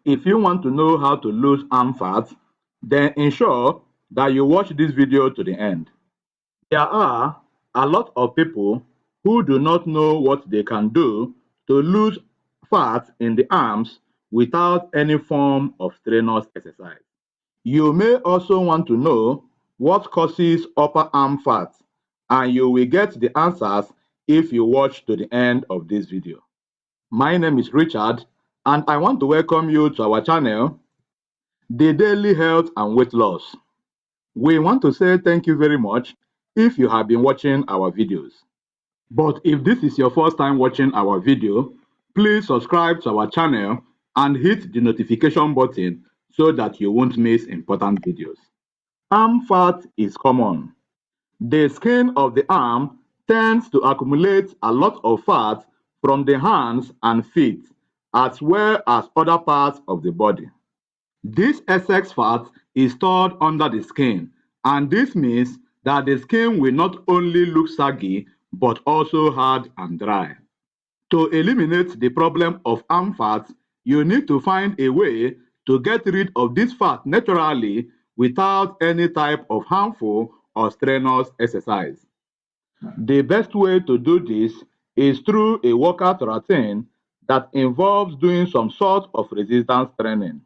If you want to know how to lose arm fat, then ensure that you watch this video to the end. There are a lot of people who do not know what they can do to lose fat in the arms without any form of strenuous exercise. You may also want to know what causes upper arm fat, and you will get the answers if you watch to the end of this video. My name is Richard, and I want to welcome you to our channel, The Daily Health and Weight Loss. We want to say thank you very much if you have been watching our videos. But if this is your first time watching our video, please subscribe to our channel and hit the notification button so that you won't miss important videos. Arm fat is common. The skin of the arm tends to accumulate a lot of fat from the hands and feet, as well as other parts of the body. This excess fat is stored under the skin, and this means that the skin will not only look saggy, but also hard and dry. To eliminate the problem of arm fat, you need to find a way to get rid of this fat naturally without any type of harmful or strenuous exercise. The best way to do this is through a workout routine that involves doing some sort of resistance training.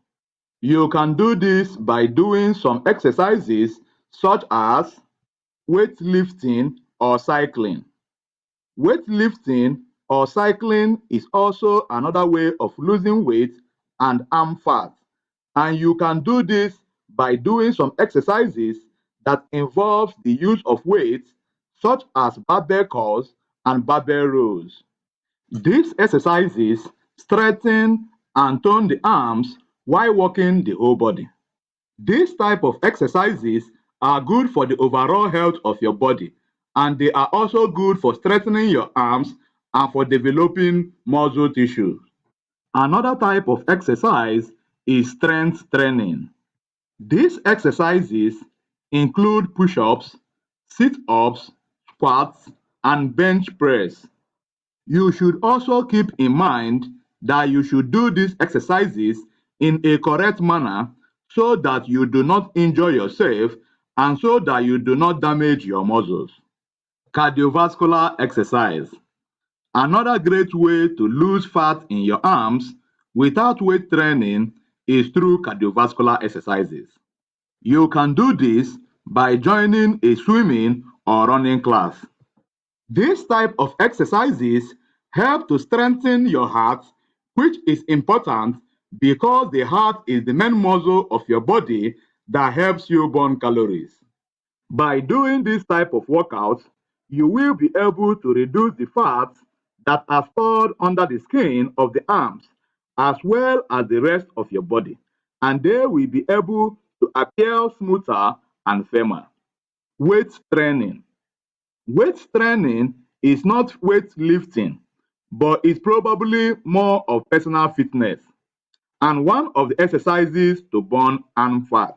You can do this by doing some exercises such as weightlifting or cycling. Weightlifting or cycling is also another way of losing weight and arm fat, and you can do this by doing some exercises that involve the use of weights such as barbell curls and barbell rows. These exercises strengthen and tone the arms while working the whole body. These type of exercises are good for the overall health of your body, and they are also good for strengthening your arms and for developing muscle tissue. Another type of exercise is strength training. These exercises include push-ups, sit-ups, squats, and bench press. You should also keep in mind that you should do these exercises in a correct manner so that you do not injure yourself and so that you do not damage your muscles. Cardiovascular exercise. Another great way to lose fat in your arms without weight training is through cardiovascular exercises. You can do this by joining a swimming or running class. This type of exercises help to strengthen your heart, which is important because the heart is the main muscle of your body that helps you burn calories. By doing this type of workout, you will be able to reduce the fats that are stored under the skin of the arms, as well as the rest of your body, and they will be able to appear smoother and firmer. Weight training. Weight training is not weight lifting, but it's probably more of personal fitness and one of the exercises to burn arm fat.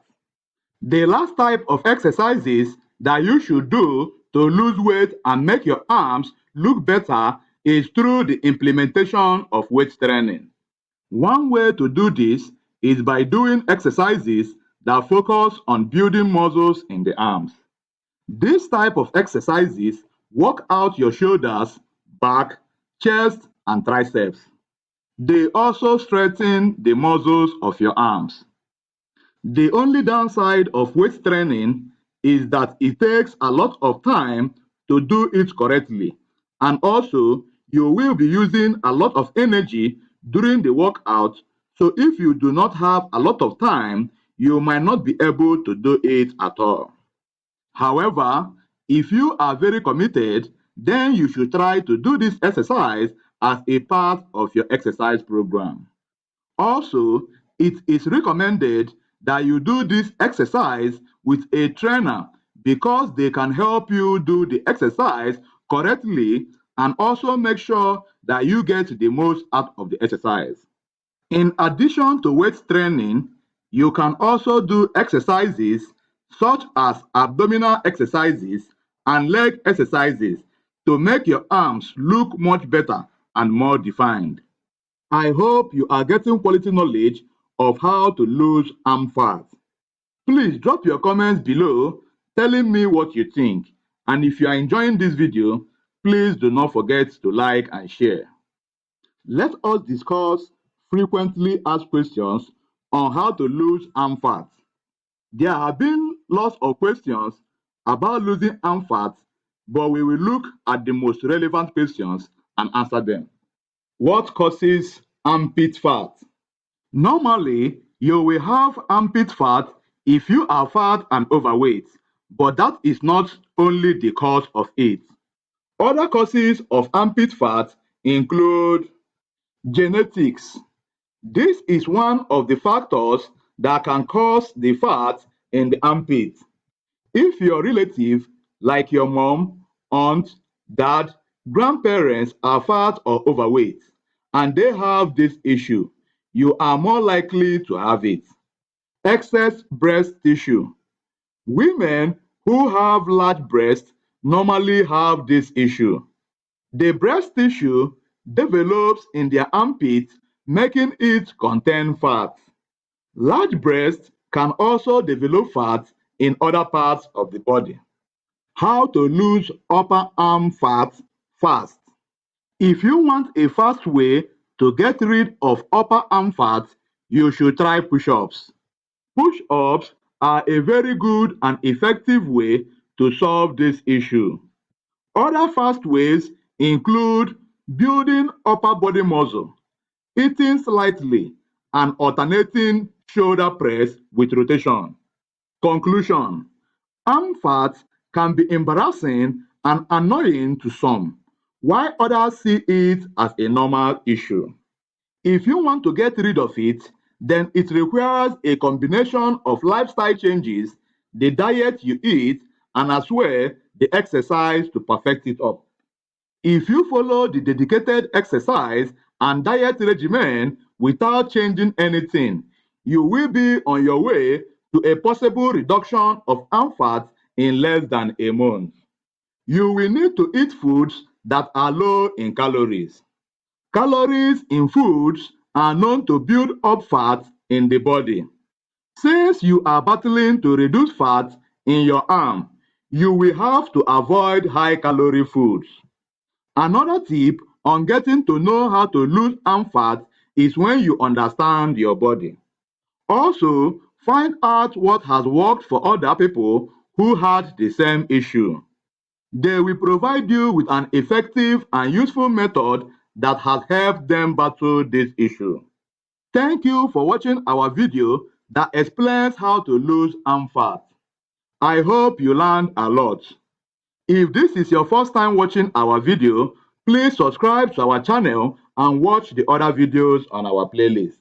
The last type of exercises that you should do to lose weight and make your arms look better is through the implementation of weight training. One way to do this is by doing exercises that focus on building muscles in the arms. This type of exercises work out your shoulders, back, chest, and triceps. They also strengthen the muscles of your arms. The only downside of weight training is that it takes a lot of time to do it correctly, and also you will be using a lot of energy during the workout, so if you do not have a lot of time, you might not be able to do it at all. However, if you are very committed, then you should try to do this exercise as a part of your exercise program. Also, it is recommended that you do this exercise with a trainer because they can help you do the exercise correctly and also make sure that you get the most out of the exercise. In addition to weight training, you can also do exercises such as abdominal exercises and leg exercises to make your arms look much better and more defined. I hope you are getting quality knowledge of how to lose arm fat. Please drop your comments below telling me what you think, and if you are enjoying this video, please do not forget to like and share. Let us discuss frequently asked questions on how to lose arm fat. There have been lots of questions about losing arm fat, but we will look at the most relevant questions and answer them. What causes armpit fat? Normally, you will have armpit fat if you are fat and overweight, but that is not only the cause of it. Other causes of armpit fat include genetics. This is one of the factors that can cause the fat in the armpit. If your relative, like your mom, aunt, dad, grandparents are fat or overweight, and they have this issue, you are more likely to have it. Excess breast tissue. Women who have large breasts normally have this issue. The breast tissue develops in their armpit, making it contain fat. Large breasts can also develop fat in other parts of the body. How to lose upper arm fat fast. If you want a fast way to get rid of upper arm fat, you should try push-ups. Push-ups are a very good and effective way to solve this issue. Other fast ways include building upper body muscle, eating slightly, and alternating shoulder press with rotation. Conclusion: arm fat can be embarrassing and annoying to some, while others see it as a normal issue. If you want to get rid of it, then it requires a combination of lifestyle changes, the diet you eat, and as well the exercise to perfect it up. If you follow the dedicated exercise and diet regimen without changing anything, you will be on your way to a possible reduction of arm fat in less than a month. You will need to eat foods that are low in calories. Calories in foods are known to build up fat in the body. Since you are battling to reduce fat in your arm, you will have to avoid high-calorie foods. Another tip on getting to know how to lose arm fat is when you understand your body. Also, find out what has worked for other people who had the same issue. They will provide you with an effective and useful method that has helped them battle this issue. Thank you for watching our video that explains how to lose arm fat. I hope you learned a lot. If this is your first time watching our video, please subscribe to our channel and watch the other videos on our playlist.